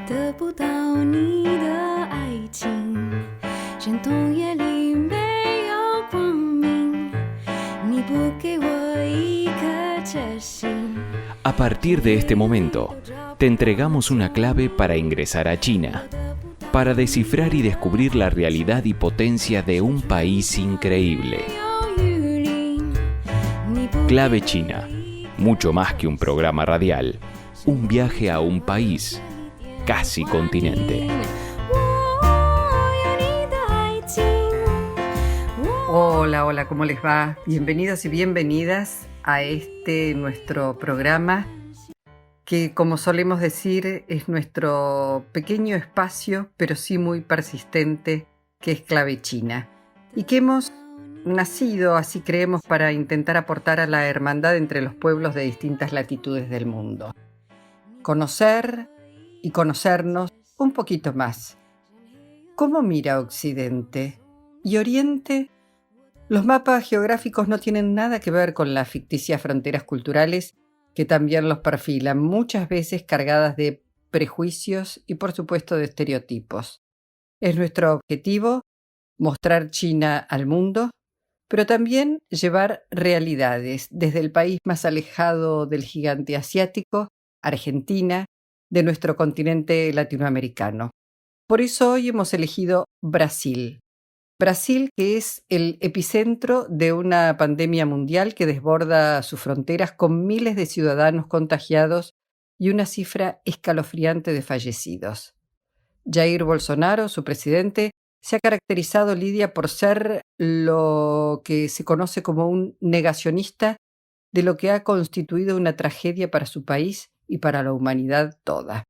得不到你的爱情，山洞夜里没有光明，你不给我一颗真心。A partir de este momento, te entregamos una clave para ingresar a China, para descifrar y descubrir la realidad y potencia de un país increíble. Clave China, mucho más que un programa radial, un viaje a un país, casi continente. Hola, ¿cómo les va? Bienvenidos y bienvenidas a nuestro programa que, como solemos decir, es nuestro pequeño espacio, pero sí muy persistente, que es Clave China, y que hemos nacido, así creemos, para intentar aportar a la hermandad entre los pueblos de distintas latitudes del mundo. Conocer y conocernos un poquito más. ¿Cómo mira Occidente? ¿Y Oriente? Los mapas geográficos no tienen nada que ver con las ficticias fronteras culturales que también los perfilan, muchas veces cargadas de prejuicios y, por supuesto, de estereotipos. Es nuestro objetivo mostrar China al mundo, pero también llevar realidades desde el país más alejado del gigante asiático, Argentina, de nuestro continente latinoamericano. Por eso hoy hemos elegido Brasil. Brasil, que es el epicentro de una pandemia mundial que desborda sus fronteras con miles de ciudadanos contagiados y una cifra escalofriante de fallecidos. Jair Bolsonaro, su presidente, se ha caracterizado, Lidia, por ser lo que se conoce como un negacionista de lo que ha constituido una tragedia para su país y para la humanidad toda.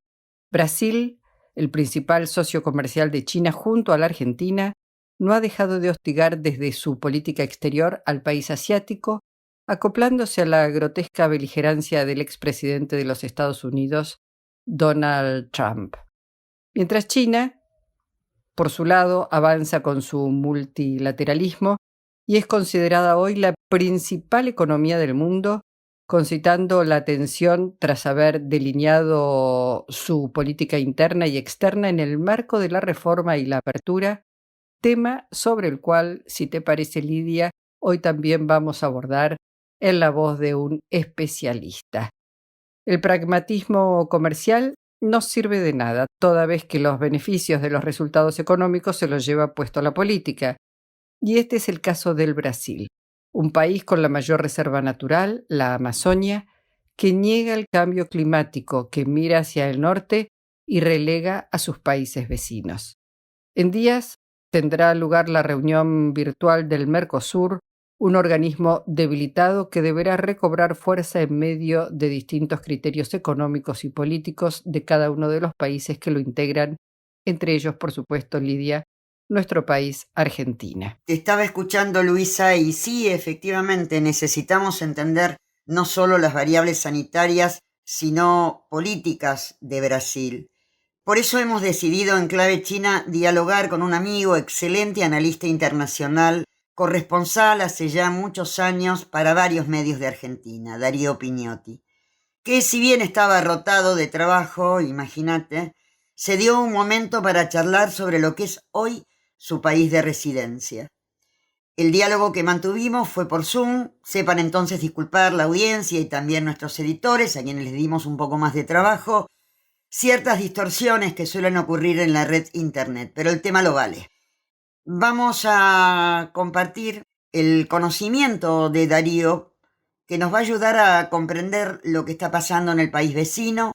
Brasil, el principal socio comercial de China junto a la Argentina, no ha dejado de hostigar desde su política exterior al país asiático, acoplándose a la grotesca beligerancia del expresidente de los Estados Unidos, Donald Trump. Mientras China, por su lado, avanza con su multilateralismo y es considerada hoy la principal economía del mundo, concitando la atención tras haber delineado su política interna y externa en el marco de la reforma y la apertura, tema sobre el cual, si te parece, Lidia, hoy también vamos a abordar en la voz de un especialista. El pragmatismo comercial no sirve de nada, toda vez que los beneficios de los resultados económicos se los lleva puesto la política. Y este es el caso del Brasil, un país con la mayor reserva natural, la Amazonia, que niega el cambio climático, que mira hacia el norte y relega a sus países vecinos. En días tendrá lugar la reunión virtual del Mercosur, un organismo debilitado que deberá recobrar fuerza en medio de distintos criterios económicos y políticos de cada uno de los países que lo integran, entre ellos, por supuesto, Lidia, nuestro país, Argentina. Te estaba escuchando, Luisa, y sí, efectivamente, necesitamos entender no solo las variables sanitarias, sino políticas de Brasil. Por eso hemos decidido en Clave China dialogar con un amigo, excelente analista internacional, corresponsal hace ya muchos años para varios medios de Argentina, Darío Pignotti, que si bien estaba rotado de trabajo, imagínate, se dio un momento para charlar sobre lo que es hoy su país de residencia. El diálogo que mantuvimos fue por Zoom. Sepan entonces disculpar la audiencia y también nuestros editores, a quienes les dimos un poco más de trabajo, ciertas distorsiones que suelen ocurrir en la red internet, pero el tema lo vale. Vamos a compartir el conocimiento de Darío, que nos va a ayudar a comprender lo que está pasando en el país vecino,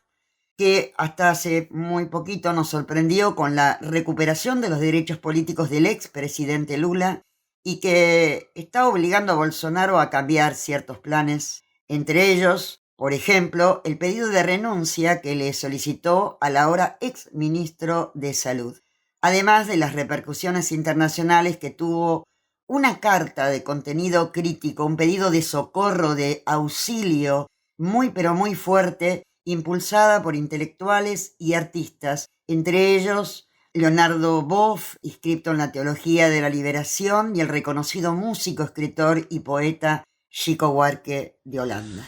que hasta hace muy poquito nos sorprendió con la recuperación de los derechos políticos del expresidente Lula y que está obligando a Bolsonaro a cambiar ciertos planes, entre ellos, por ejemplo, el pedido de renuncia que le solicitó al ahora exministro de Salud, además de las repercusiones internacionales que tuvo una carta de contenido crítico, un pedido de socorro, de auxilio muy pero muy fuerte, impulsada por intelectuales y artistas, entre ellos Leonardo Boff, inscripto en la Teología de la Liberación, y el reconocido músico, escritor y poeta Chico Buarque de Holanda.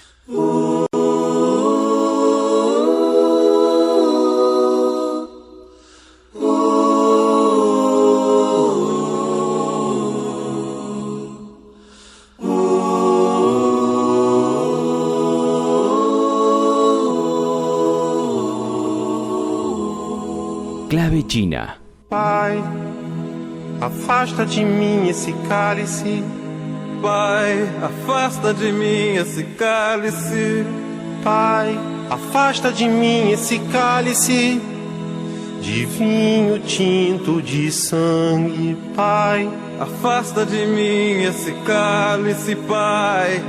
Clave china. Pai, afasta de mim esse cálice. Pai, afasta de mim esse cálice. Pai, afasta de mim esse cálice de vinho tinto de sangue. Pai, afasta de mim esse cálice. Pai,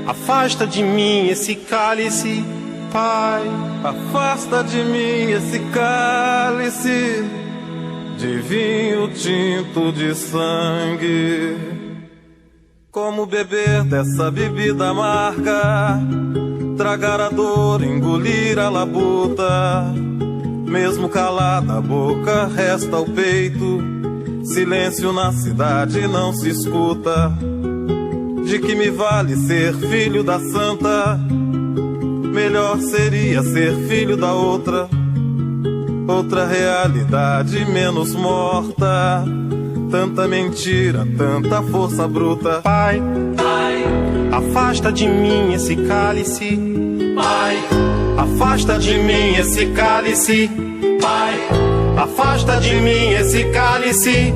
afasta de mim esse cálice. Pai, afasta de mim esse cálice de vinho tinto de sangue. Como beber dessa bebida amarga, tragar a dor, engolir a labuta. Mesmo calada a boca, resta o peito. Silêncio na cidade não se escuta. De que me vale ser filho da santa? Melhor seria ser filho da outra. Outra realidade menos morta. Tanta mentira, tanta força bruta. Pai, Pai, afasta de mim esse cálice. Pai, afasta de mim esse cálice. Pai, afasta de mim esse cálice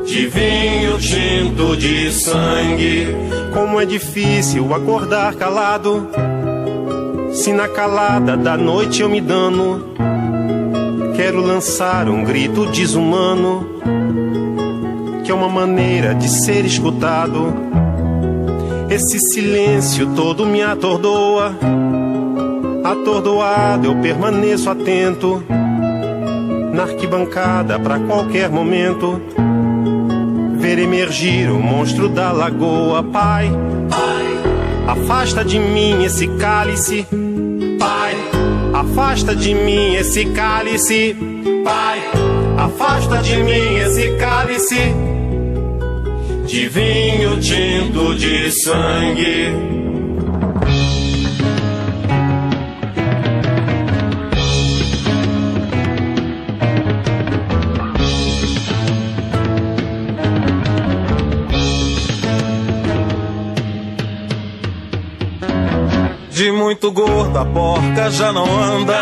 de vinho tinto de sangue. Como é difícil acordar calado, se na calada da noite eu me dano. Quero lançar um grito desumano, que é uma maneira de ser escutado. Esse silêncio todo me atordoa. Atordoado eu permaneço atento, na arquibancada pra qualquer momento ver emergir o monstro da lagoa. Pai, Pai, afasta de mim esse cálice. Pai, afasta de mim esse cálice. Pai, afasta de mim esse cálice de vinho tinto de sangue. De muito gorda a porca já não anda,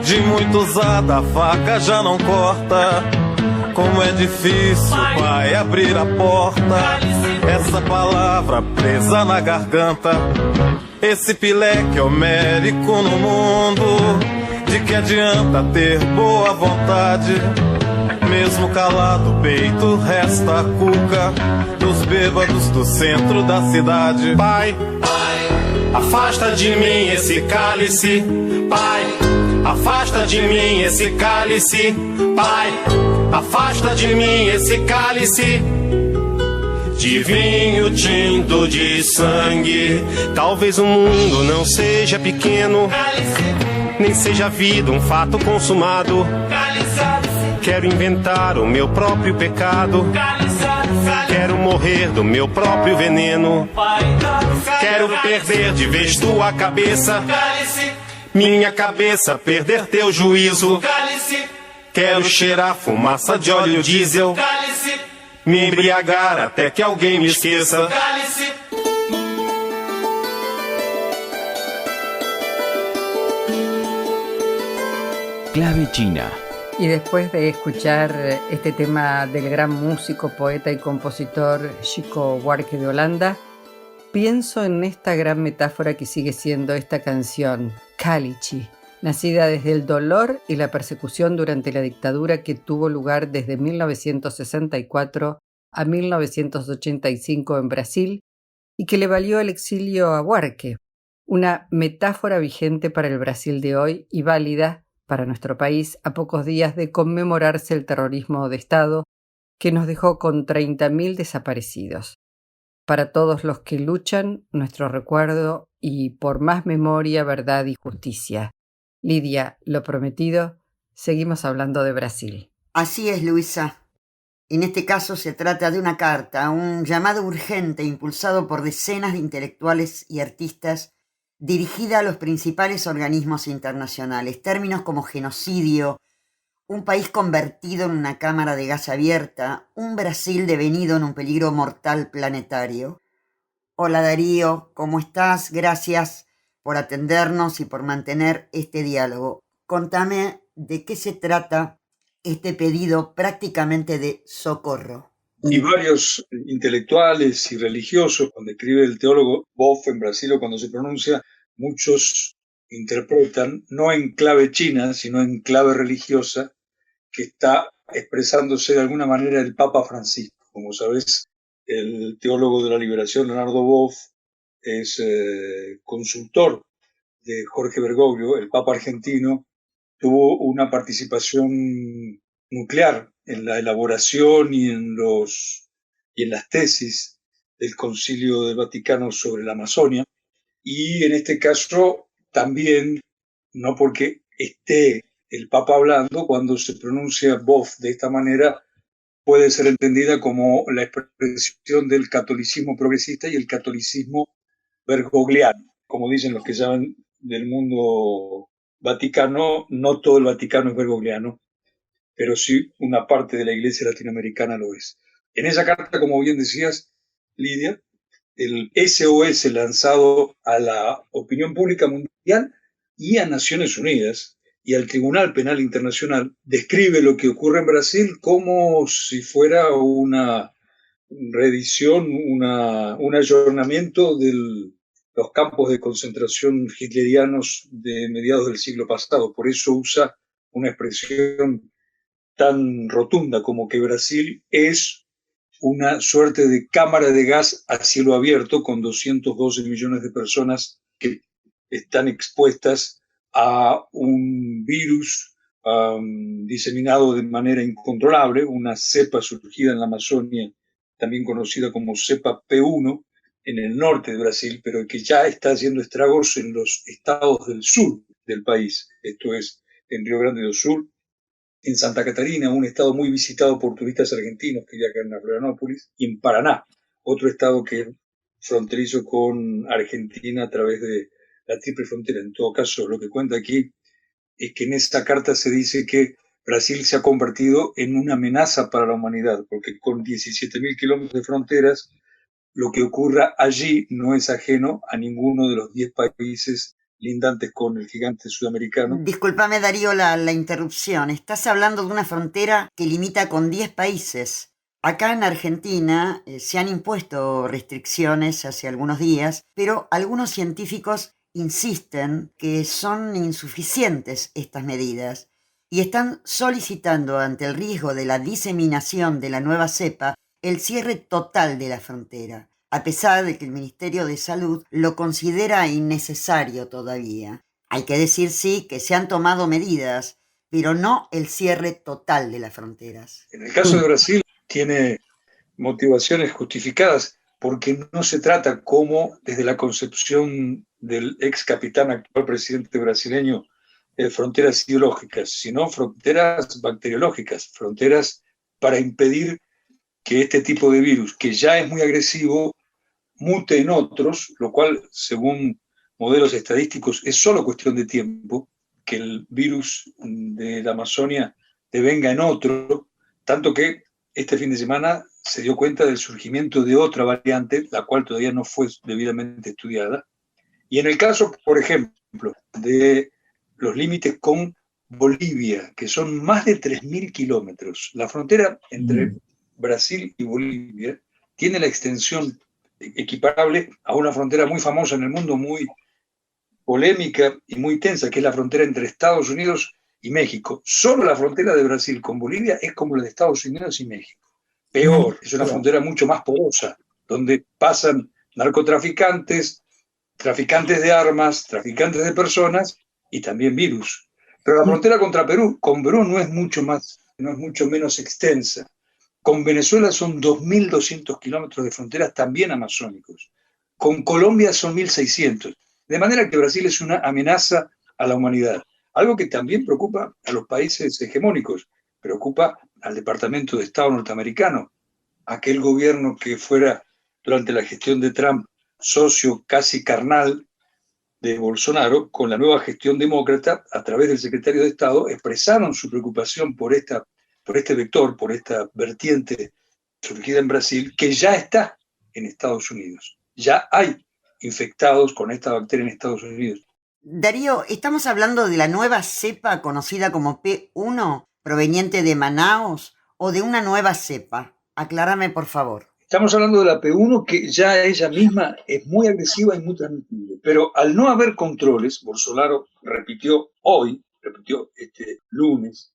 de muito usada a faca já não corta. Como é difícil, pai, abrir a porta. Essa palavra presa na garganta. Esse pileque homérico no mundo. De que adianta ter boa vontade? Mesmo calado o peito resta a cuca dos bêbados do centro da cidade. Pai, afasta de mim esse cálice. Pai, afasta de mim esse cálice. Pai, afasta de mim esse cálice de vinho tinto de sangue. Talvez o mundo não seja pequeno, nem seja a vida um fato consumado. Quero inventar o meu próprio pecado. Quero morrer do meu próprio veneno. Quero perder de vez tua cabeça, minha cabeça perder teu juízo. Quero cheirar fumaça de óleo diesel, me embriagar até que alguém me esqueça. Clave china. Y después de escuchar este tema del gran músico, poeta y compositor Chico Buarque de Holanda, pienso en esta gran metáfora que sigue siendo esta canción, Cálice, nacida desde el dolor y la persecución durante la dictadura que tuvo lugar desde 1964 a 1985 en Brasil y que le valió el exilio a Buarque, una metáfora vigente para el Brasil de hoy y válida para nuestro país a pocos días de conmemorarse el terrorismo de Estado que nos dejó con 30.000 desaparecidos. Para todos los que luchan, nuestro recuerdo y por más memoria, verdad y justicia. Lidia, lo prometido, seguimos hablando de Brasil. Así es, Luisa. En este caso se trata de una carta, un llamado urgente impulsado por decenas de intelectuales y artistas dirigida a los principales organismos internacionales. Términos como genocidio, un país convertido en una cámara de gas abierta, un Brasil devenido en un peligro mortal planetario. Hola Darío, ¿cómo estás? Gracias por atendernos y por mantener este diálogo. Contame de qué se trata este pedido prácticamente de socorro. Y varios intelectuales y religiosos, cuando escribe el teólogo Boff en Brasil o cuando se pronuncia, muchos interpretan, no en clave china, sino en clave religiosa, que está expresándose de alguna manera el Papa Francisco. Como sabes, el teólogo de la liberación, Leonardo Boff, es consultor de Jorge Bergoglio, el Papa argentino. Tuvo una participación nuclear en la elaboración y en las tesis del Concilio del Vaticano sobre la Amazonia. Y en este caso también, no porque esté el Papa hablando, cuando se pronuncia Boff de esta manera, puede ser entendida como la expresión del catolicismo progresista y el catolicismo bergogliano. Como dicen los que saben del mundo vaticano, no todo el Vaticano es bergogliano, pero sí una parte de la Iglesia latinoamericana lo es. En esa carta, como bien decías, Lidia, el SOS lanzado a la opinión pública mundial y a Naciones Unidas y al Tribunal Penal Internacional describe lo que ocurre en Brasil como si fuera una reedición, un ayornamiento de los campos de concentración hitlerianos de mediados del siglo pasado. Por eso usa una expresión tan rotunda como que Brasil es una suerte de cámara de gas a cielo abierto con 212 millones de personas que están expuestas a un virus diseminado de manera incontrolable, una cepa surgida en la Amazonia, también conocida como cepa P1, en el norte de Brasil, pero que ya está haciendo estragos en los estados del sur del país. Esto es, en Río Grande do Sul, en Santa Catarina, un estado muy visitado por turistas argentinos que viajan a Florianópolis, y en Paraná, otro estado que es fronterizo con Argentina a través de la triple frontera. En todo caso, lo que cuenta aquí es que en esta carta se dice que Brasil se ha convertido en una amenaza para la humanidad, porque con 17.000 kilómetros de fronteras, lo que ocurra allí no es ajeno a ninguno de los 10 países lindantes con el gigante sudamericano. Discúlpame, Darío, la interrupción. Estás hablando de una frontera que limita con 10 países. Acá en Argentina se han impuesto restricciones hace algunos días, pero algunos científicos insisten que son insuficientes estas medidas y están solicitando, ante el riesgo de la diseminación de la nueva cepa, el cierre total de la frontera, a pesar de que el Ministerio de Salud lo considera innecesario todavía. Hay que decir, sí, que se han tomado medidas, pero no el cierre total de las fronteras. En el caso de Brasil tiene motivaciones justificadas, porque no se trata como desde la concepción del ex capitán actual presidente brasileño de fronteras ideológicas, sino fronteras bacteriológicas, fronteras para impedir que este tipo de virus, que ya es muy agresivo, mute en otros, lo cual, según modelos estadísticos, es solo cuestión de tiempo, que el virus de la Amazonia devenga en otro, tanto que este fin de semana se dio cuenta del surgimiento de otra variante, la cual todavía no fue debidamente estudiada. Y en el caso, por ejemplo, de los límites con Bolivia, que son más de 3.000 kilómetros, la frontera entre Brasil y Bolivia tiene la extensión equiparable a una frontera muy famosa en el mundo, muy polémica y muy tensa, que es la frontera entre Estados Unidos y México. Solo la frontera de Brasil con Bolivia es como la de Estados Unidos y México. Peor, es una frontera mucho más porosa, donde pasan narcotraficantes, traficantes de armas, traficantes de personas y también virus. Pero la frontera con Perú no es mucho menos extensa. Con Venezuela son 2.200 kilómetros de fronteras también amazónicos. Con Colombia son 1.600. De manera que Brasil es una amenaza a la humanidad. Algo que también preocupa a los países hegemónicos, preocupa al Departamento de Estado norteamericano, aquel gobierno que fuera durante la gestión de Trump socio casi carnal de Bolsonaro. Con la nueva gestión demócrata, a través del secretario de Estado, expresaron su preocupación por este vector, por esta vertiente surgida en Brasil, que ya está en Estados Unidos. Ya hay infectados con esta bacteria en Estados Unidos. Darío, ¿estamos hablando de la nueva cepa conocida como P1, proveniente de Manaos, o de una nueva cepa? Aclárame, por favor. Estamos hablando de la P1, que ya ella misma es muy agresiva y muy transmisible. Pero al no haber controles, Bolsonaro repitió este lunes,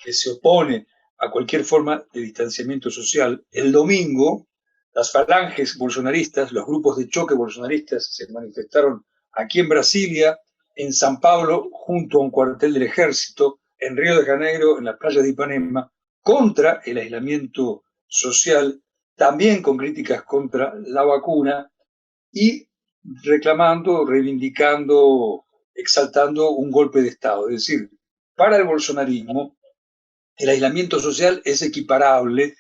que se opone a cualquier forma de distanciamiento social. El domingo, las falanges bolsonaristas, los grupos de choque bolsonaristas se manifestaron aquí en Brasilia, en San Paulo, junto a un cuartel del ejército, en Río de Janeiro, en las playas de Ipanema, contra el aislamiento social, también con críticas contra la vacuna y reclamando, reivindicando, exaltando un golpe de Estado. Es decir, para el bolsonarismo, el aislamiento social es equiparable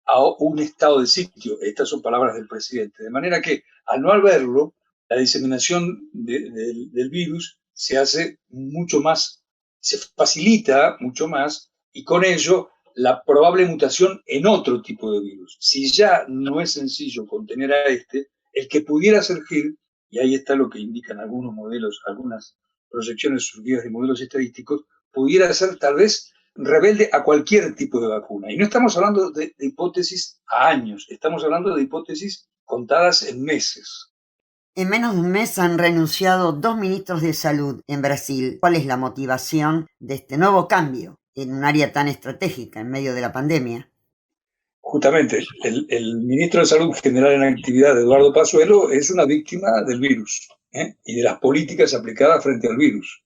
a un estado de sitio. Estas son palabras del presidente. De manera que, al no haberlo, la diseminación del virus se hace mucho más, se facilita mucho más, y con ello la probable mutación en otro tipo de virus. Si ya no es sencillo contener a este, el que pudiera surgir, y ahí está lo que indican algunos modelos, algunas proyecciones surgidas de modelos estadísticos, pudiera ser tal vez rebelde a cualquier tipo de vacuna. Y no estamos hablando de hipótesis a años, estamos hablando de hipótesis contadas en meses. En menos de un mes han renunciado 2 ministros de salud en Brasil. ¿Cuál es la motivación de este nuevo cambio en un área tan estratégica en medio de la pandemia? Justamente, el ministro de Salud General en Actividad, Eduardo Pazuello, es una víctima del virus y de las políticas aplicadas frente al virus.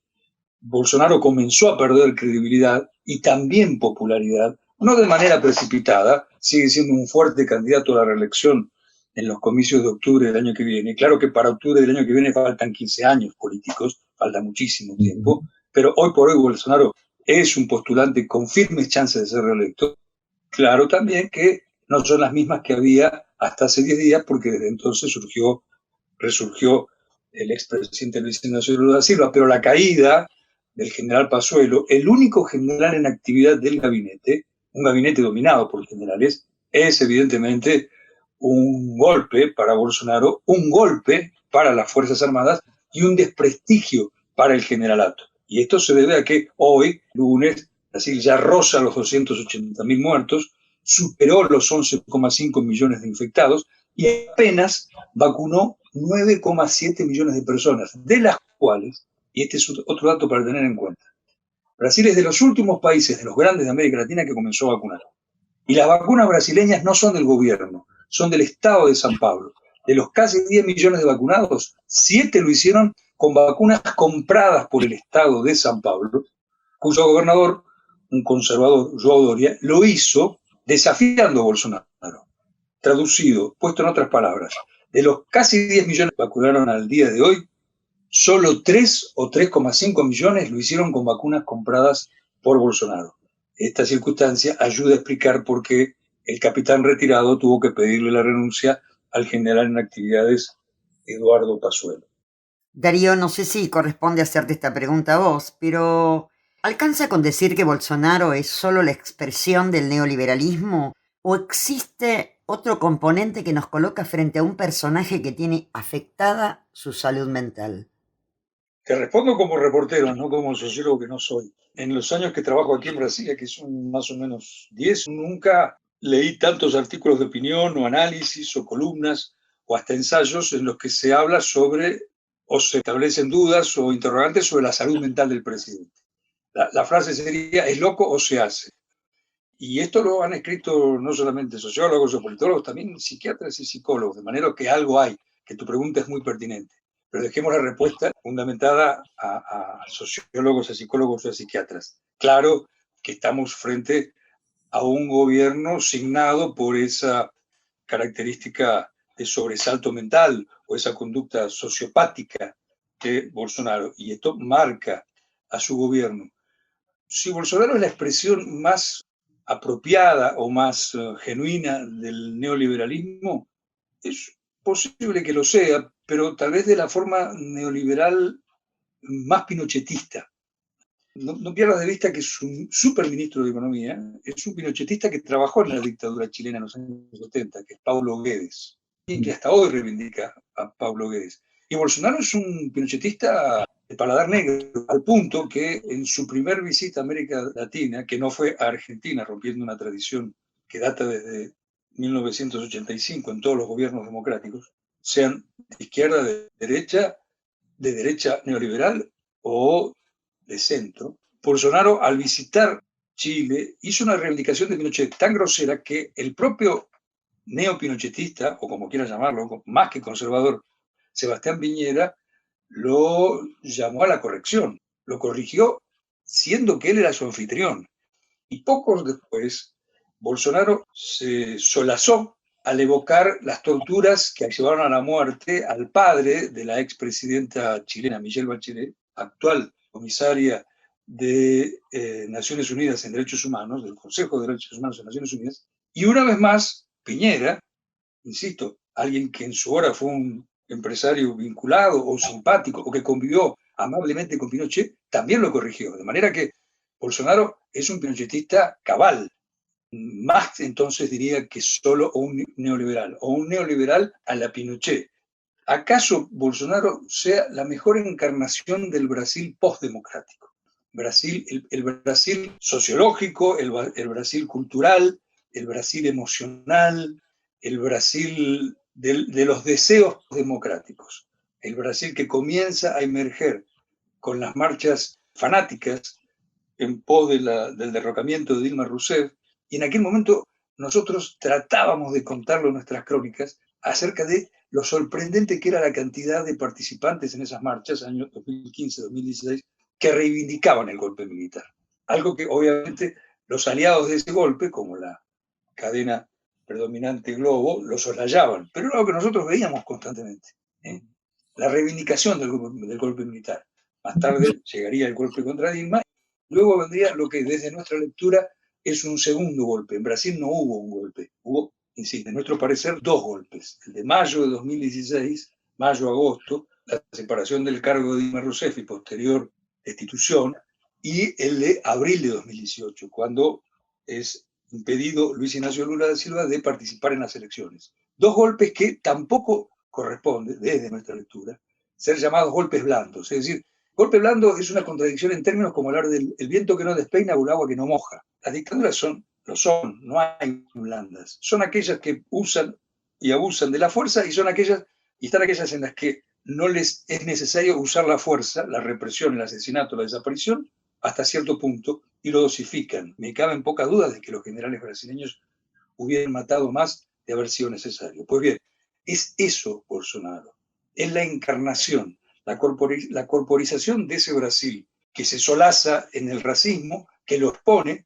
Bolsonaro comenzó a perder credibilidad y también popularidad, no de manera precipitada, sigue siendo un fuerte candidato a la reelección en los comicios de octubre del año que viene. Claro que para octubre del año que viene faltan 15 años políticos, falta muchísimo tiempo, pero hoy por hoy Bolsonaro es un postulante con firmes chances de ser reelecto. Claro también que no son las mismas que había hasta hace 10 días, porque desde entonces resurgió el expresidente Luis Ignacio Lula da Silva, pero la caída del general Pazuello, el único general en actividad del gabinete, un gabinete dominado por generales, es evidentemente un golpe para Bolsonaro, un golpe para las Fuerzas Armadas y un desprestigio para el generalato. Y esto se debe a que hoy, lunes, Brasil ya roza los 280.000 muertos, superó los 11,5 millones de infectados y apenas vacunó 9,7 millones de personas, de las cuales, y este es otro dato para tener en cuenta, Brasil es de los últimos países, de los grandes de América Latina, que comenzó a vacunar. Y las vacunas brasileñas no son del gobierno, son del Estado de San Pablo. De los casi 10 millones de vacunados, 7 lo hicieron con vacunas compradas por el Estado de San Pablo, cuyo gobernador, un conservador, João Doria, lo hizo desafiando a Bolsonaro. Traducido, puesto en otras palabras, de los casi 10 millones que vacunaron al día de hoy, solo 3 o 3,5 millones lo hicieron con vacunas compradas por Bolsonaro. Esta circunstancia ayuda a explicar por qué el capitán retirado tuvo que pedirle la renuncia al general en actividades Eduardo Pazuello. Darío, no sé si corresponde hacerte esta pregunta a vos, pero ¿alcanza con decir que Bolsonaro es solo la expresión del neoliberalismo o existe otro componente que nos coloca frente a un personaje que tiene afectada su salud mental? Te respondo como reportero, no como sociólogo que no soy. En los años que trabajo aquí en Brasilia, que son más o menos 10, nunca leí tantos artículos de opinión o análisis o columnas o hasta ensayos en los que se habla sobre o se establecen dudas o interrogantes sobre la salud mental del presidente. La frase sería, ¿es loco o se hace? Y esto lo han escrito no solamente sociólogos o politólogos, también psiquiatras y psicólogos, de manera que algo hay, que tu pregunta es muy pertinente. Pero dejemos la respuesta fundamentada a sociólogos, a psicólogos o a psiquiatras. Claro que estamos frente a un gobierno signado por esa característica de sobresalto mental o esa conducta sociopática de Bolsonaro, y esto marca a su gobierno. Si Bolsonaro es la expresión más apropiada o más genuina del neoliberalismo, es posible que lo sea, pero tal vez de la forma neoliberal más pinochetista. No pierdas de vista que es un superministro de Economía, es un pinochetista que trabajó en la dictadura chilena en los años 70, que es Paulo Guedes, y que hasta hoy reivindica a Paulo Guedes. Y Bolsonaro es un pinochetista de paladar negro, al punto que en su primer visita a América Latina, que no fue a Argentina, rompiendo una tradición que data desde 1985 en todos los gobiernos democráticos, sean de izquierda, de derecha neoliberal o de centro, Bolsonaro, al visitar Chile, hizo una reivindicación de Pinochet tan grosera que el propio neopinochetista, o como quiera llamarlo, más que conservador, Sebastián Piñera, lo llamó a la corrección, lo corrigió siendo que él era su anfitrión. Y pocos después, Bolsonaro se solazó al evocar las torturas que llevaron a la muerte al padre de la expresidenta chilena, Michelle Bachelet, actual comisaria de Naciones Unidas en Derechos Humanos, del Consejo de Derechos Humanos de Naciones Unidas, y una vez más, Piñera, insisto, alguien que en su hora fue un empresario vinculado o simpático o que convivió amablemente con Pinochet, también lo corrigió. De manera que Bolsonaro es un pinochetista cabal, más entonces diría que solo un neoliberal, o un neoliberal a la Pinochet. ¿Acaso Bolsonaro sea la mejor encarnación del Brasil postdemocrático? El Brasil sociológico, el Brasil cultural, el Brasil emocional, el Brasil de los deseos democráticos, el Brasil que comienza a emerger con las marchas fanáticas en pos del derrocamiento de Dilma Rousseff, y en aquel momento nosotros tratábamos de contarlo en nuestras crónicas acerca de lo sorprendente que era la cantidad de participantes en esas marchas, años 2015-2016, que reivindicaban el golpe militar. Algo que obviamente los aliados de ese golpe, como la cadena predominante Globo, lo soslayaban, pero era algo que nosotros veíamos constantemente. La reivindicación del golpe militar. Más tarde llegaría el golpe contra Dilma, luego vendría lo que desde nuestra lectura es un segundo golpe. En Brasil no hubo un golpe, hubo, insisto, en nuestro parecer, dos golpes. El de mayo de 2016, mayo-agosto, la separación del cargo de Dilma Rousseff y posterior destitución, y el de abril de 2018, cuando es impedido Luis Ignacio Lula da Silva de participar en las elecciones. Dos golpes que tampoco corresponde, desde nuestra lectura, ser llamados golpes blandos. Es decir, golpe blando es una contradicción en términos como hablar del viento que no despeina o el agua que no moja. Las dictaduras no hay blandas. Son aquellas que usan y abusan de la fuerza y están aquellas en las que no les es necesario usar la fuerza, la represión, el asesinato, la desaparición, hasta cierto punto, y lo dosifican. Me caben pocas dudas de que los generales brasileños hubieran matado más de haber sido necesario. Pues bien, es eso Bolsonaro. Es la encarnación, la corporización de ese Brasil que se solaza en el racismo, que lo expone,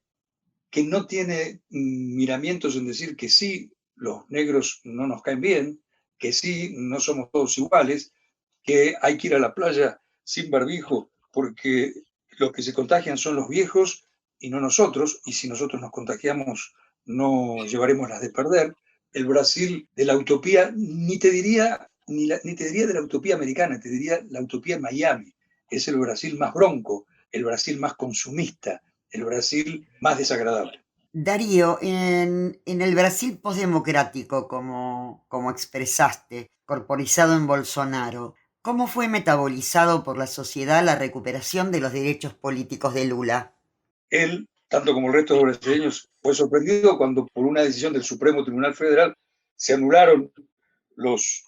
que no tiene miramientos en decir que sí, los negros no nos caen bien, que sí, no somos todos iguales, que hay que ir a la playa sin barbijo porque los que se contagian son los viejos y no nosotros, y si nosotros nos contagiamos no llevaremos las de perder. El Brasil de la utopía, ni te diría de la utopía americana, te diría la utopía en Miami. Es el Brasil más bronco, el Brasil más consumista, el Brasil más desagradable. Darío, en el Brasil postdemocrático, como expresaste, corporizado en Bolsonaro, ¿cómo fue metabolizado por la sociedad la recuperación de los derechos políticos de Lula? Él, tanto como el resto de los brasileños, fue sorprendido cuando por una decisión del Supremo Tribunal Federal se anularon los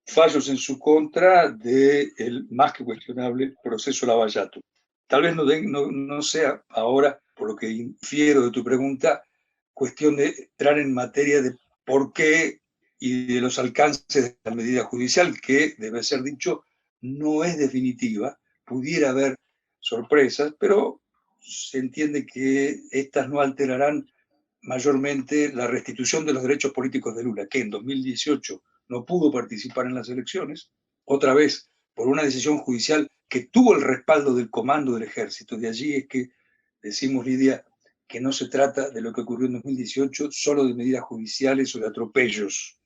fallos en su contra del más que cuestionable proceso Lavallato. Tal vez no sea ahora, por lo que infiero de tu pregunta, cuestión de entrar en materia de por qué y de los alcances de la medida judicial, que, debe ser dicho, no es definitiva. Pudiera haber sorpresas, pero se entiende que estas no alterarán mayormente la restitución de los derechos políticos de Lula, que en 2018 no pudo participar en las elecciones, otra vez por una decisión judicial que tuvo el respaldo del comando del ejército. De allí es que decimos, Lidia, que no se trata de lo que ocurrió en 2018 solo de medidas judiciales o de atropellos,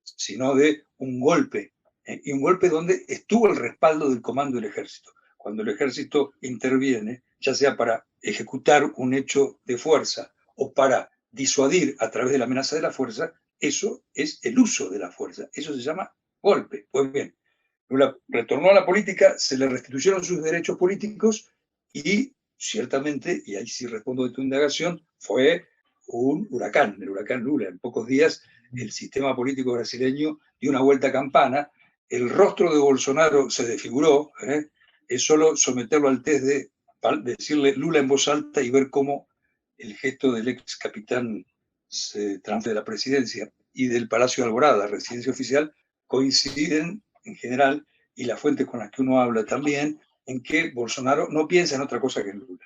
sino de un golpe, y un golpe donde estuvo el respaldo del comando del ejército. Cuando el ejército interviene, ya sea para ejecutar un hecho de fuerza o para disuadir a través de la amenaza de la fuerza, eso es el uso de la fuerza. Eso se llama golpe. Pues bien, Lula retornó a la política, se le restituyeron sus derechos políticos y ciertamente, y ahí sí respondo de tu indagación, fue un huracán, el huracán Lula. En pocos días el sistema político brasileño dio una vuelta a campana, el rostro de Bolsonaro se desfiguró, es solo someterlo al test de decirle Lula en voz alta y ver cómo el gesto del ex capitán de la presidencia y del Palacio de Alborada, residencia oficial, coinciden en general, y las fuentes con las que uno habla también, en que Bolsonaro no piensa en otra cosa que en Lula.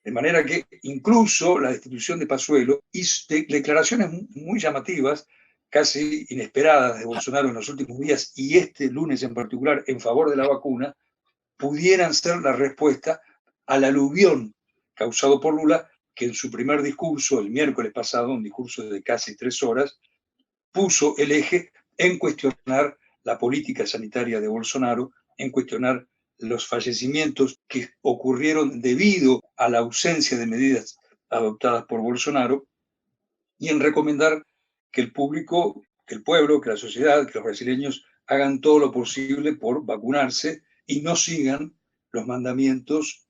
De manera que incluso la destitución de Pazuello hizo declaraciones muy llamativas, casi inesperadas de Bolsonaro en los últimos días, y este lunes en particular, en favor de la vacuna, pudieran ser la respuesta al aluvión causado por Lula, que en su primer discurso, el miércoles pasado, un discurso de casi 3 horas, puso el eje en cuestionar la política sanitaria de Bolsonaro, en cuestionar los fallecimientos que ocurrieron debido a la ausencia de medidas adoptadas por Bolsonaro y en recomendar que el público, que el pueblo, que la sociedad, que los brasileños hagan todo lo posible por vacunarse y no sigan los mandamientos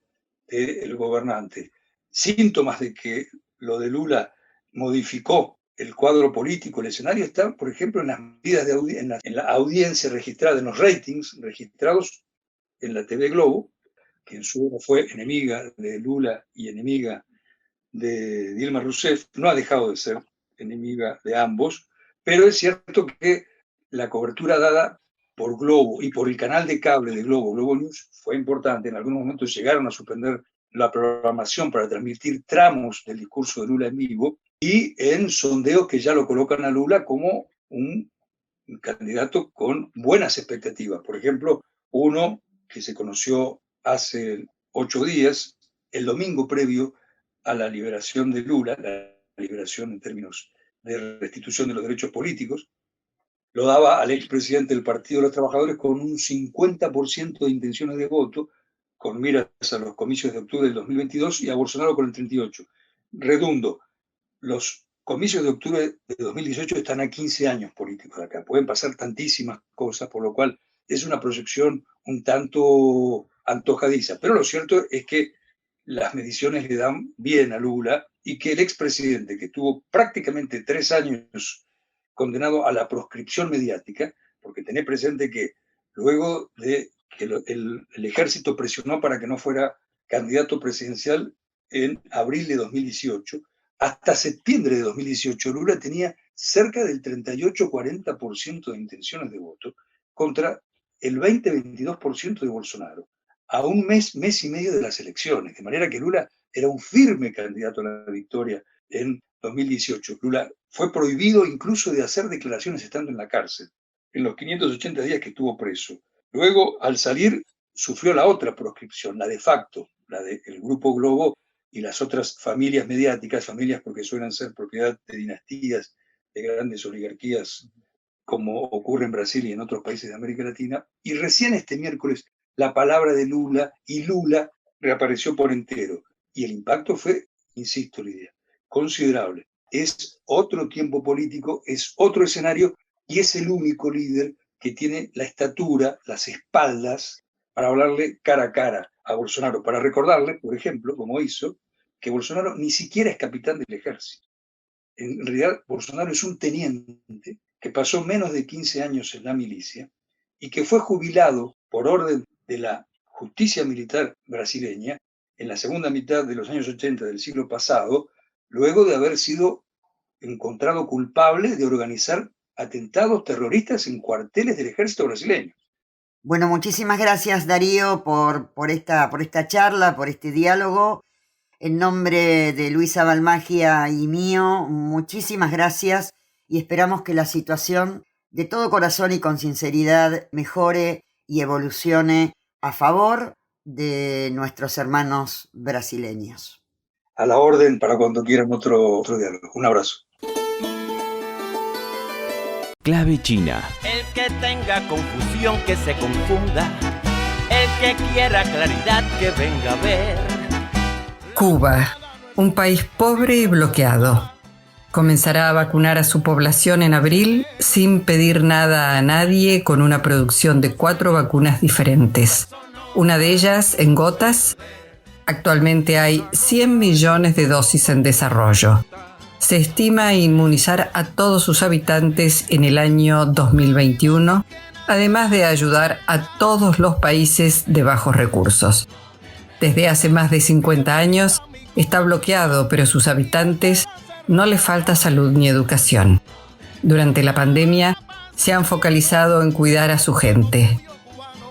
del gobernante. Síntomas de que lo de Lula modificó el cuadro político, el escenario está, por ejemplo, en las medidas en la audiencia registrada, en los ratings registrados en la TV Globo, que en su hora fue enemiga de Lula y enemiga de Dilma Rousseff, no ha dejado de ser enemiga de ambos, pero es cierto que la cobertura dada por Globo y por el canal de cable de Globo, Globo News, fue importante. En algunos momentos llegaron a suspender la programación para transmitir tramos del discurso de Lula en vivo, y en sondeos que ya lo colocan a Lula como un candidato con buenas expectativas. Por ejemplo, uno que se conoció hace 8 días, el domingo previo a la liberación de Lula, la liberación en términos de restitución de los derechos políticos, lo daba al expresidente del Partido de los Trabajadores con un 50% de intenciones de voto, con miras a los comicios de octubre del 2022, y a Bolsonaro con el 38%. Redundo, los comicios de octubre de 2018 están a 15 años políticos de acá. Pueden pasar tantísimas cosas, por lo cual es una proyección un tanto antojadiza. Pero lo cierto es que las mediciones le dan bien a Lula, y que el expresidente, que estuvo prácticamente 3 años condenado a la proscripción mediática, porque tenés presente que luego de que el ejército presionó para que no fuera candidato presidencial en abril de 2018, hasta septiembre de 2018 Lula tenía cerca del 38-40% de intenciones de voto contra el 20-22% de Bolsonaro, a un mes y medio de las elecciones, de manera que Lula era un firme candidato a la victoria en 2018. Lula fue prohibido incluso de hacer declaraciones estando en la cárcel, en los 580 días que estuvo preso. Luego, al salir, sufrió la otra proscripción, la de facto, la del Grupo Globo y las otras familias mediáticas, familias porque suelen ser propiedad de dinastías, de grandes oligarquías, como ocurre en Brasil y en otros países de América Latina. Y recién este miércoles la palabra de Lula y Lula reapareció por entero. Y el impacto fue, insisto, Lidia, considerable. Es otro tiempo político, es otro escenario, y es el único líder que tiene la estatura, las espaldas, para hablarle cara a cara a Bolsonaro, para recordarle, por ejemplo, como hizo, que Bolsonaro ni siquiera es capitán del ejército. En realidad, Bolsonaro es un teniente que pasó menos de 15 años en la milicia y que fue jubilado por orden de la justicia militar brasileña en la segunda mitad de los años 80 del siglo pasado, luego de haber sido encontrado culpable de organizar atentados terroristas en cuarteles del ejército brasileño. Bueno, muchísimas gracias, Darío, por esta charla, por este diálogo. En nombre de Luisa Balmagia y mío, muchísimas gracias, y esperamos que la situación de todo corazón y con sinceridad mejore y evolucione a favor de nuestros hermanos brasileños. A la orden para cuando quieran otro diálogo. Un abrazo. Clave China. El que tenga confusión que se confunda, el que quiera claridad que venga a ver. Cuba, un país pobre y bloqueado, Comenzará a vacunar a su población en abril sin pedir nada a nadie, con una producción de 4 vacunas diferentes. Una de ellas en gotas. Actualmente hay 100 millones de dosis en desarrollo. Se estima inmunizar a todos sus habitantes en el año 2021, además de ayudar a todos los países de bajos recursos. Desde hace más de 50 años está bloqueado, pero sus habitantes no les falta salud ni educación. Durante la pandemia se han focalizado en cuidar a su gente.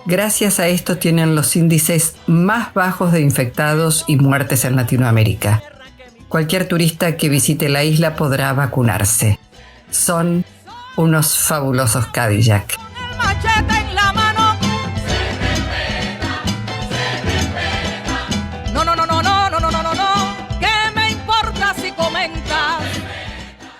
Gracias a esto tienen los índices más bajos de infectados y muertes en Latinoamérica. Cualquier turista que visite la isla podrá vacunarse. Son unos fabulosos Cadillac.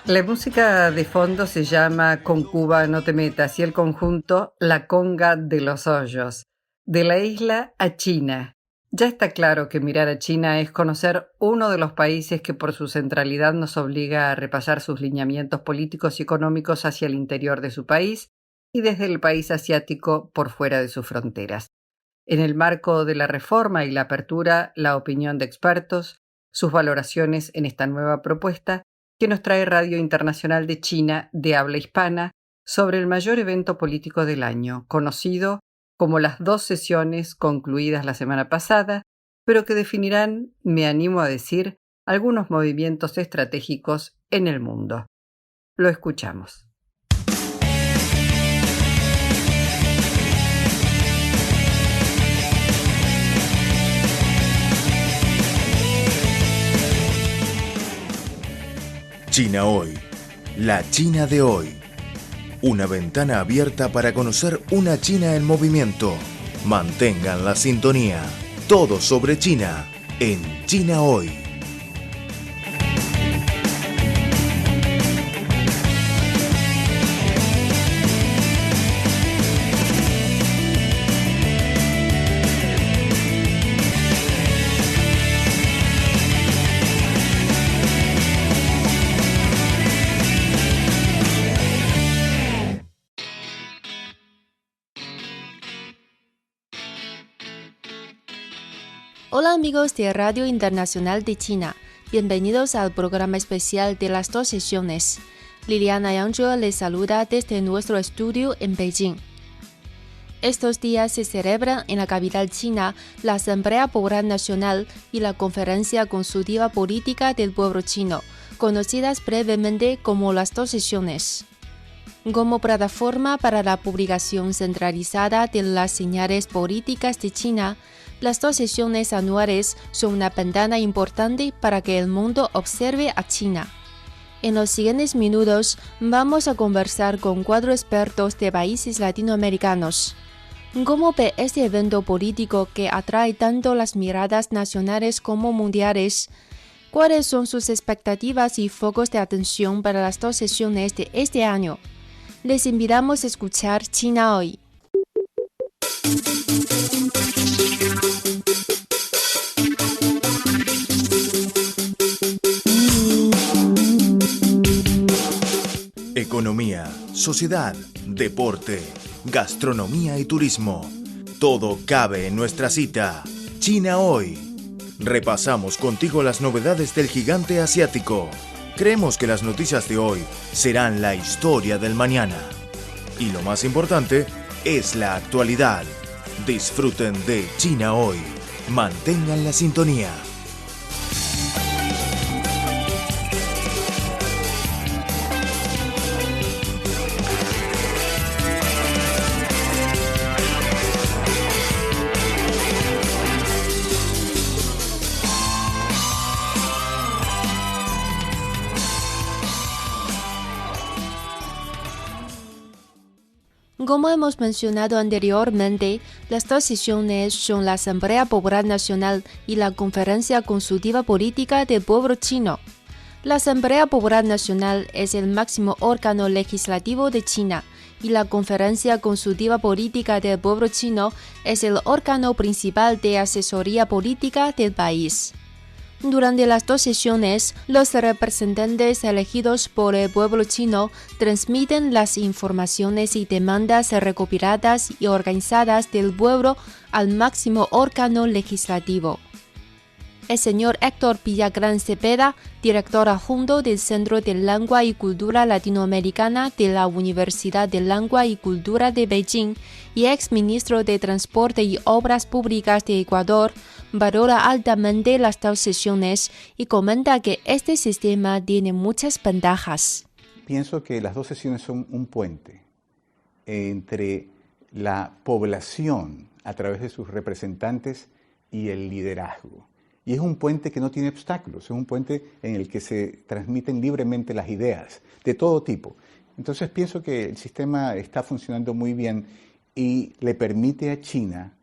La música de fondo se llama Con Cuba no te metas y el conjunto La Conga de los Hoyos. De la isla a China. Ya está claro que mirar a China es conocer uno de los países que por su centralidad nos obliga a repasar sus lineamientos políticos y económicos hacia el interior de su país y desde el país asiático por fuera de sus fronteras. En el marco de la reforma y la apertura, la opinión de expertos, sus valoraciones en esta nueva propuesta que nos trae Radio Internacional de China de habla hispana sobre el mayor evento político del año, conocido como las 2 sesiones concluidas la semana pasada, pero que definirán, me animo a decir, algunos movimientos estratégicos en el mundo. Lo escuchamos. China hoy, la China de hoy. Una ventana abierta para conocer una China en movimiento. Mantengan la sintonía. Todo sobre China en China hoy. Hola amigos de Radio Internacional de China, bienvenidos al programa especial de las 2 sesiones. Liliana Yang les saluda desde nuestro estudio en Beijing. Estos días se celebran en la capital china la Asamblea Popular Nacional y la Conferencia Consultiva Política del Pueblo Chino, conocidas brevemente como las 2 sesiones. Como plataforma para la publicación centralizada de las señales políticas de China, las 2 sesiones anuales son una ventana importante para que el mundo observe a China. En los siguientes minutos vamos a conversar con 4 expertos de países latinoamericanos. ¿Cómo ve este evento político que atrae tanto las miradas nacionales como mundiales? ¿Cuáles son sus expectativas y focos de atención para las 2 sesiones de este año? Les invitamos a escuchar China hoy. Economía, sociedad, deporte, gastronomía y turismo. Todo cabe en nuestra cita. China hoy. Repasamos contigo las novedades del gigante asiático. Creemos que las noticias de hoy serán la historia del mañana. Y lo más importante es la actualidad. Disfruten de China hoy. Mantengan la sintonía. Como hemos mencionado anteriormente, las 2 sesiones son la Asamblea Popular Nacional y la Conferencia Consultiva Política del Pueblo Chino. La Asamblea Popular Nacional es el máximo órgano legislativo de China y la Conferencia Consultiva Política del Pueblo Chino es el órgano principal de asesoría política del país. Durante las dos sesiones, los representantes elegidos por el pueblo chino transmiten las informaciones y demandas recopiladas y organizadas del pueblo al máximo órgano legislativo. El señor Héctor Villagrán Cepeda, director adjunto del Centro de Lengua y Cultura Latinoamericana de la Universidad de Lengua y Cultura de Beijing y exministro de Transporte y Obras Públicas de Ecuador, valora altamente las dos sesiones y comenta que este sistema tiene muchas ventajas. Pienso que las dos sesiones son un puente entre la población a través de sus representantes y el liderazgo. Y es un puente que no tiene obstáculos, es un puente en el que se transmiten libremente las ideas de todo tipo. Entonces pienso que el sistema está funcionando muy bien y le permite a China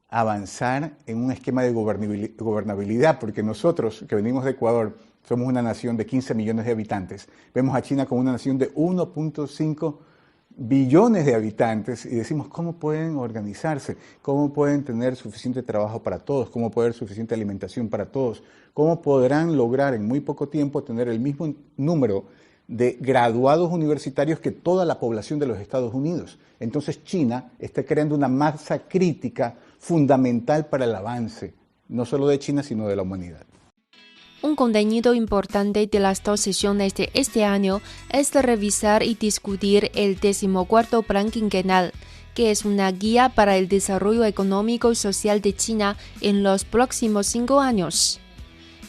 avanzar en un esquema de gobernabilidad, porque nosotros que venimos de Ecuador somos una nación de 15 millones de habitantes, vemos a China como una nación de 1.5 billones de habitantes y decimos cómo pueden organizarse, cómo pueden tener suficiente trabajo para todos, cómo puede haber suficiente alimentación para todos, cómo podrán lograr en muy poco tiempo tener el mismo número de graduados universitarios que toda la población de los Estados Unidos. Entonces China está creando una masa crítica fundamental para el avance, no solo de China, sino de la humanidad. Un contenido importante de las dos sesiones de este año es revisar y discutir el 14º Plan Quinquenal, que es una guía para el desarrollo económico y social de China en los próximos 5 años.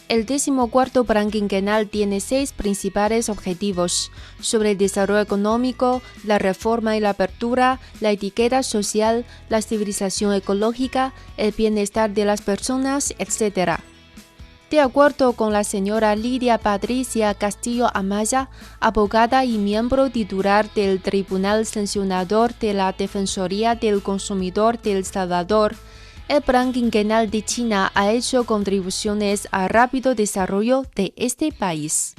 El 14º Plan Quinquenal tiene 6 principales objetivos sobre el desarrollo económico, la reforma y la apertura, la etiqueta social, la civilización ecológica, el bienestar de las personas, etc. De acuerdo con la señora Lidia Patricia Castillo Amaya, abogada y miembro titular del Tribunal Sancionador de la Defensoría del Consumidor de El Salvador, el Plan Quinquenal de China ha hecho contribuciones al rápido desarrollo de este país.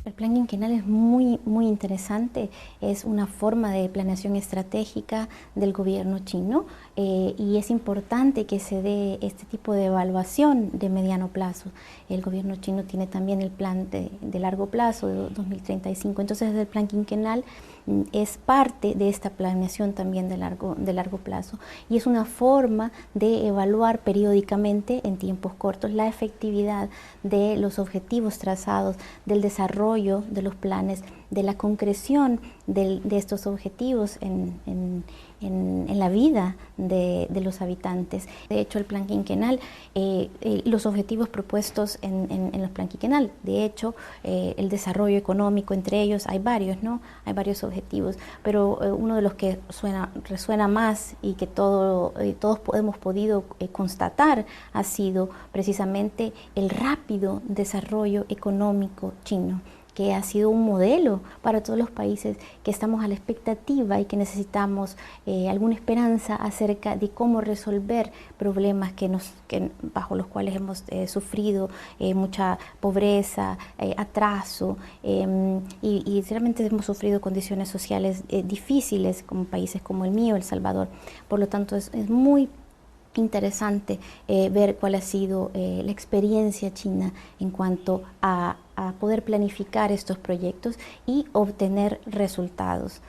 El plan quinquenal es muy interesante, es una forma de planeación estratégica del gobierno chino y es importante que se dé este tipo de evaluación de mediano plazo. El gobierno chino tiene también el plan de largo plazo, de 2035, entonces el plan quinquenal es parte de esta planeación también de largo plazo y es una forma de evaluar periódicamente en tiempos cortos la efectividad de los objetivos trazados, del desarrollo de los planes, de la concreción de estos objetivos en la vida de los habitantes. De hecho, el plan quinquenal, los objetivos propuestos en el plan quinquenal, de hecho, el desarrollo económico, entre ellos hay varios, ¿no? Hay varios objetivos, pero uno de los que resuena más y que todos hemos podido constatar ha sido precisamente el rápido desarrollo económico chino, que ha sido un modelo para todos los países que estamos a la expectativa y que necesitamos alguna esperanza acerca de cómo resolver problemas bajo los cuales hemos sufrido mucha pobreza, atraso y realmente hemos sufrido condiciones sociales difíciles como países como el mío, El Salvador. Por lo tanto, es muy interesante ver cuál ha sido la experiencia china en cuanto a poder planificar estos proyectos y obtener resultados.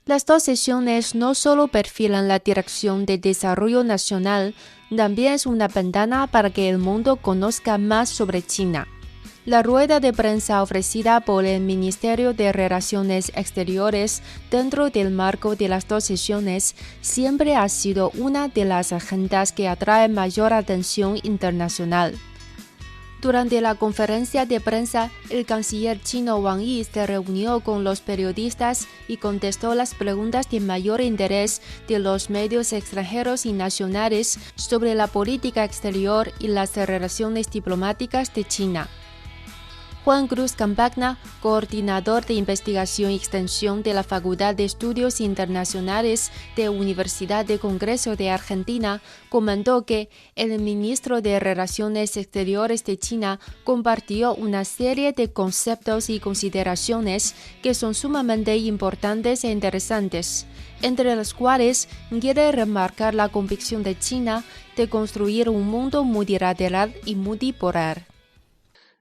Las dos sesiones no solo perfilan la dirección de desarrollo nacional, también es una ventana para que el mundo conozca más sobre China. La rueda de prensa ofrecida por el Ministerio de Relaciones Exteriores dentro del marco de las dos sesiones siempre ha sido una de las agendas que atrae mayor atención internacional. Durante la conferencia de prensa, el canciller chino Wang Yi se reunió con los periodistas y contestó las preguntas de mayor interés de los medios extranjeros y nacionales sobre la política exterior y las relaciones diplomáticas de China. Juan Cruz Campagna, coordinador de investigación y extensión de la Facultad de Estudios Internacionales de Universidad de Congreso de Argentina, comentó que el ministro de Relaciones Exteriores de China compartió una serie de conceptos y consideraciones que son sumamente importantes e interesantes, entre las cuales quiere remarcar la convicción de China de construir un mundo multilateral y multipolar.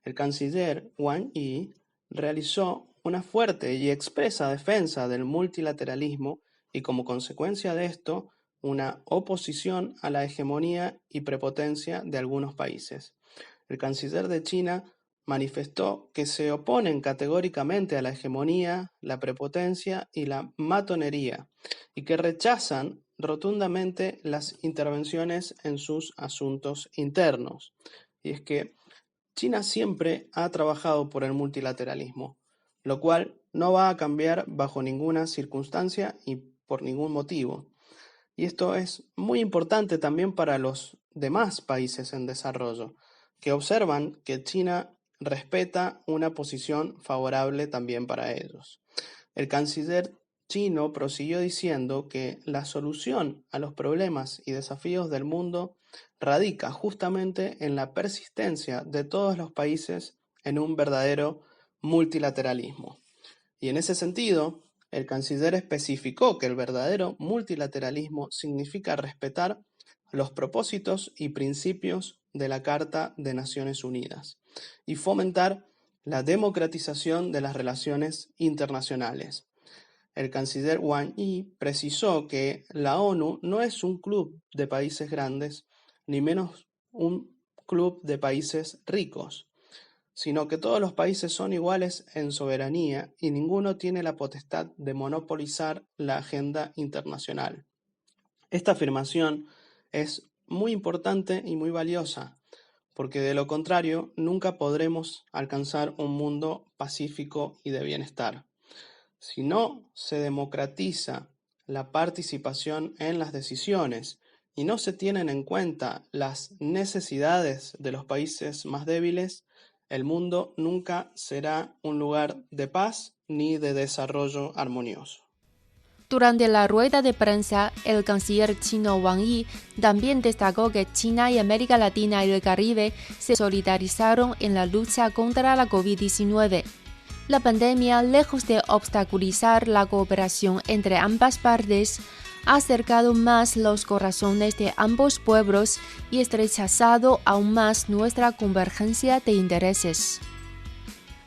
El canciller Wang Yi realizó una fuerte y expresa defensa del multilateralismo y, como consecuencia de esto, una oposición a la hegemonía y prepotencia de algunos países. El canciller de China manifestó que se oponen categóricamente a la hegemonía, la prepotencia y la matonería, y que rechazan rotundamente las intervenciones en sus asuntos internos. Y es que China siempre ha trabajado por el multilateralismo, lo cual no va a cambiar bajo ninguna circunstancia y por ningún motivo. Y esto es muy importante también para los demás países en desarrollo, que observan que China respeta una posición favorable también para ellos. El canciller chino prosiguió diciendo que la solución a los problemas y desafíos del mundo radica justamente en la persistencia de todos los países en un verdadero multilateralismo. Y en ese sentido, el canciller especificó que el verdadero multilateralismo significa respetar los propósitos y principios de la Carta de Naciones Unidas y fomentar la democratización de las relaciones internacionales. El canciller Wang Yi precisó que la ONU no es un club de países grandes, ni menos un club de países ricos, sino que todos los países son iguales en soberanía y ninguno tiene la potestad de monopolizar la agenda internacional. Esta afirmación es muy importante y muy valiosa, porque de lo contrario nunca podremos alcanzar un mundo pacífico y de bienestar. Si no se democratiza la participación en las decisiones y no se tienen en cuenta las necesidades de los países más débiles, el mundo nunca será un lugar de paz ni de desarrollo armonioso. Durante la rueda de prensa, el canciller chino Wang Yi también destacó que China y América Latina y el Caribe se solidarizaron en la lucha contra la COVID-19. La pandemia, lejos de obstaculizar la cooperación entre ambas partes, ha acercado más los corazones de ambos pueblos y estrechado aún más nuestra convergencia de intereses.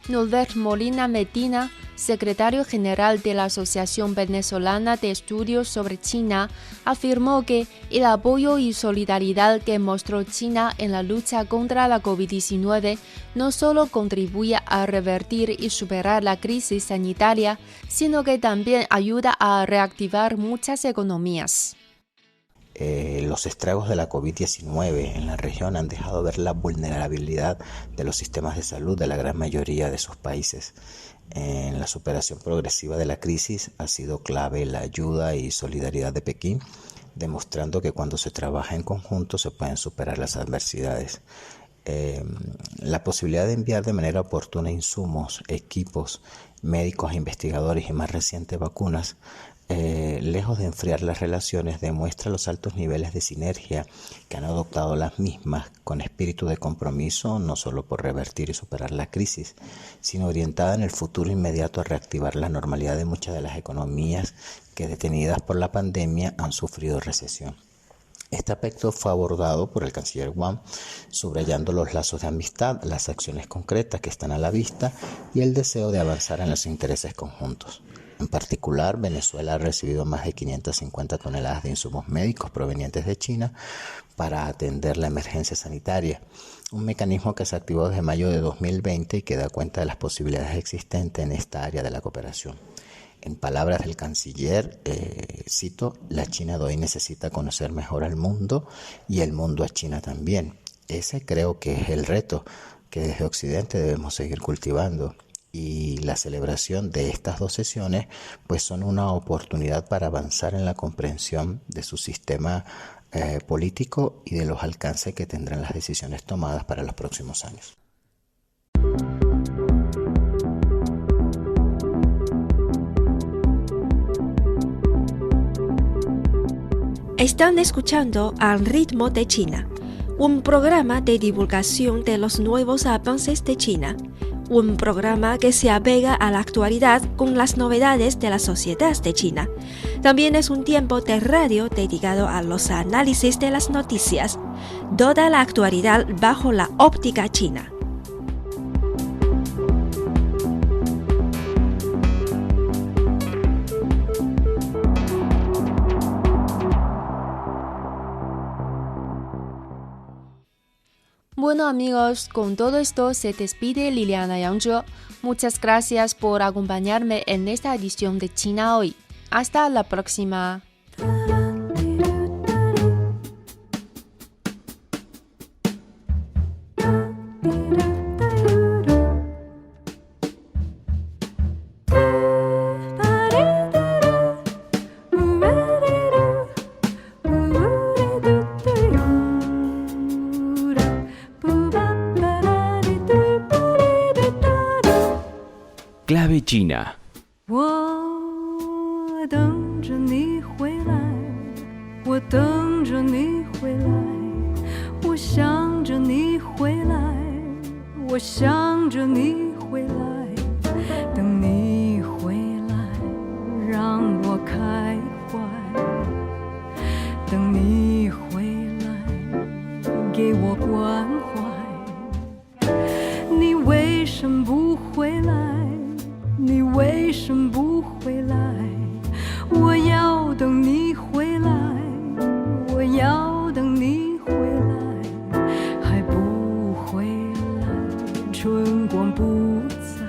Norbert Molina Medina, secretario general de la Asociación Venezolana de Estudios sobre China, afirmó que el apoyo y solidaridad que mostró China en la lucha contra la COVID-19 no solo contribuye a revertir y superar la crisis sanitaria, sino que también ayuda a reactivar muchas economías. Los estragos de la COVID-19 en la región han dejado ver la vulnerabilidad de los sistemas de salud de la gran mayoría de sus países. En la superación progresiva de la crisis ha sido clave la ayuda y solidaridad de Pekín, demostrando que cuando se trabaja en conjunto se pueden superar las adversidades. La posibilidad de enviar de manera oportuna insumos, equipos, médicos, investigadores y más recientes vacunas, lejos de enfriar las relaciones, demuestra los altos niveles de sinergia que han adoptado las mismas con espíritu de compromiso, no solo por revertir y superar la crisis, sino orientada en el futuro inmediato a reactivar la normalidad de muchas de las economías que, detenidas por la pandemia, han sufrido recesión. Este aspecto fue abordado por el canciller Wang, subrayando los lazos de amistad, las acciones concretas que están a la vista y el deseo de avanzar en los intereses conjuntos. En particular, Venezuela ha recibido más de 550 toneladas de insumos médicos provenientes de China para atender la emergencia sanitaria, un mecanismo que se activó desde mayo de 2020 y que da cuenta de las posibilidades existentes en esta área de la cooperación. En palabras del canciller, cito, la China de hoy necesita conocer mejor al mundo y el mundo a China también. Ese creo que es el reto que desde Occidente debemos seguir cultivando. Y la celebración de estas dos sesiones pues son una oportunidad para avanzar en la comprensión de su sistema político y de los alcances que tendrán las decisiones tomadas para los próximos años. Están escuchando Al ritmo de China, un programa de divulgación de los nuevos avances de China, un programa que se apega a la actualidad con las novedades de la sociedad de China. También es un tiempo de radio dedicado a los análisis de las noticias, toda la actualidad bajo la óptica china. Bueno amigos, con todo esto se despide Liliana Yangzhe. Muchas gracias por acompañarme en esta edición de China Hoy. Hasta la próxima. Clave China. 我等着你回来，我等着你回来，我想着你回来，我想着你回来，等你回来让我开怀，等你回来给我关怀，你为什么不回来？你为什么不回来？我要等你回来，我要等你回来，还不回来，春光不再，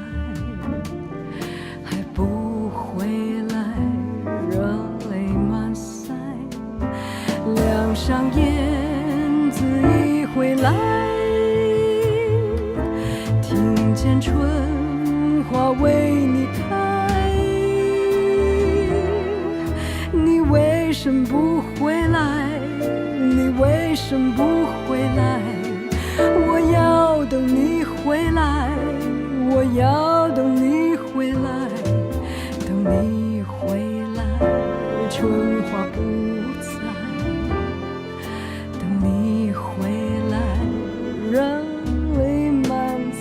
还不回来，热泪满腮，梁上燕子一回来，听见春花为你开，你为什么不回来？你为什么不回来？我要等你回来，我要等你回来，等你回来，春花不再，等你回来，热泪满腮。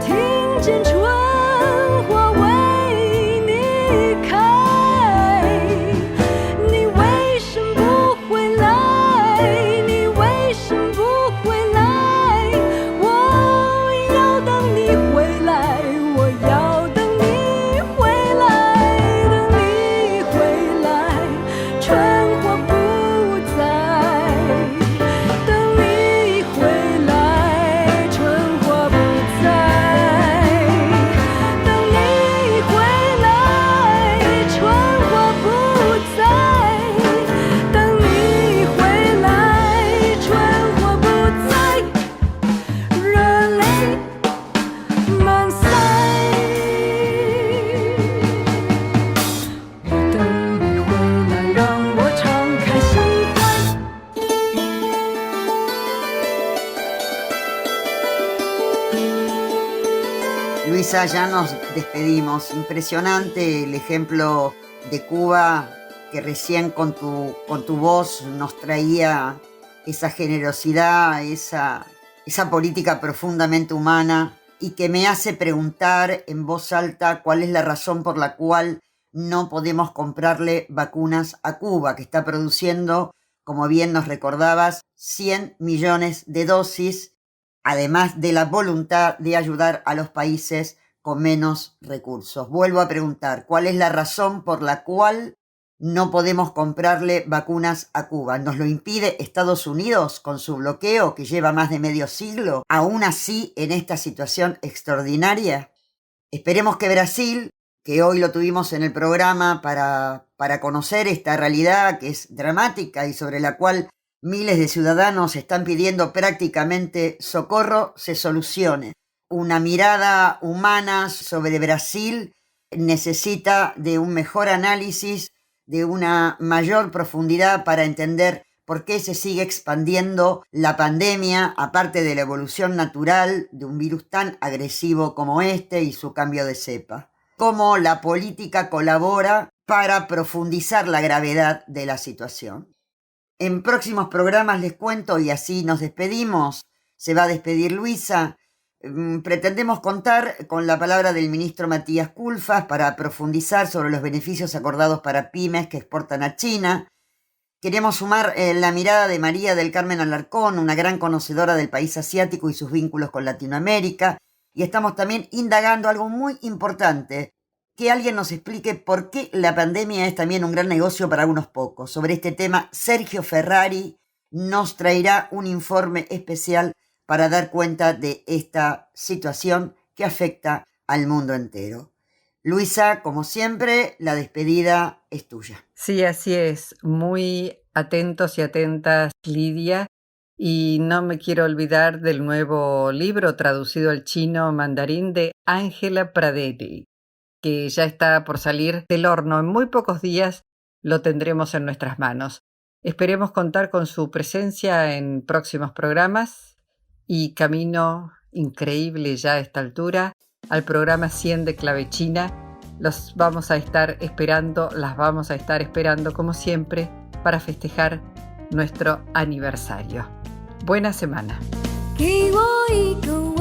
听见春 Luisa, ya nos despedimos. Impresionante el ejemplo de Cuba, que recién con tu voz nos traía esa generosidad, esa política profundamente humana, y que me hace preguntar en voz alta cuál es la razón por la cual no podemos comprarle vacunas a Cuba, que está produciendo, como bien nos recordabas, 100 millones de dosis, además de la voluntad de ayudar a los países con menos recursos. Vuelvo a preguntar, ¿cuál es la razón por la cual no podemos comprarle vacunas a Cuba? ¿Nos lo impide Estados Unidos con su bloqueo que lleva más de medio siglo? Aún así, en esta situación extraordinaria, esperemos que Brasil, que hoy lo tuvimos en el programa para conocer esta realidad que es dramática y sobre la cual miles de ciudadanos están pidiendo prácticamente socorro, se solucione. Una mirada humana sobre Brasil necesita de un mejor análisis, de una mayor profundidad para entender por qué se sigue expandiendo la pandemia, aparte de la evolución natural de un virus tan agresivo como este y su cambio de cepa. Cómo la política colabora para profundizar la gravedad de la situación. En próximos programas les cuento, y así nos despedimos, se va a despedir Luisa. Pretendemos contar con la palabra del ministro Matías Culfas para profundizar sobre los beneficios acordados para pymes que exportan a China. Queremos sumar la mirada de María del Carmen Alarcón, una gran conocedora del país asiático y sus vínculos con Latinoamérica. Y estamos también indagando algo muy importante, que alguien nos explique por qué la pandemia es también un gran negocio para unos pocos. Sobre este tema, Sergio Ferrari nos traerá un informe especial para dar cuenta de esta situación que afecta al mundo entero. Luisa, como siempre, la despedida es tuya. Sí, así es. Muy atentos y atentas, Lidia. Y no me quiero olvidar del nuevo libro traducido al chino mandarín de Ángela Pradelli, que ya está por salir del horno. En muy pocos días lo tendremos en nuestras manos. Esperemos contar con su presencia en próximos programas y camino increíble ya a esta altura al programa 100 de Clave China. Las vamos a estar esperando como siempre para festejar nuestro aniversario. Buena semana. 给我一个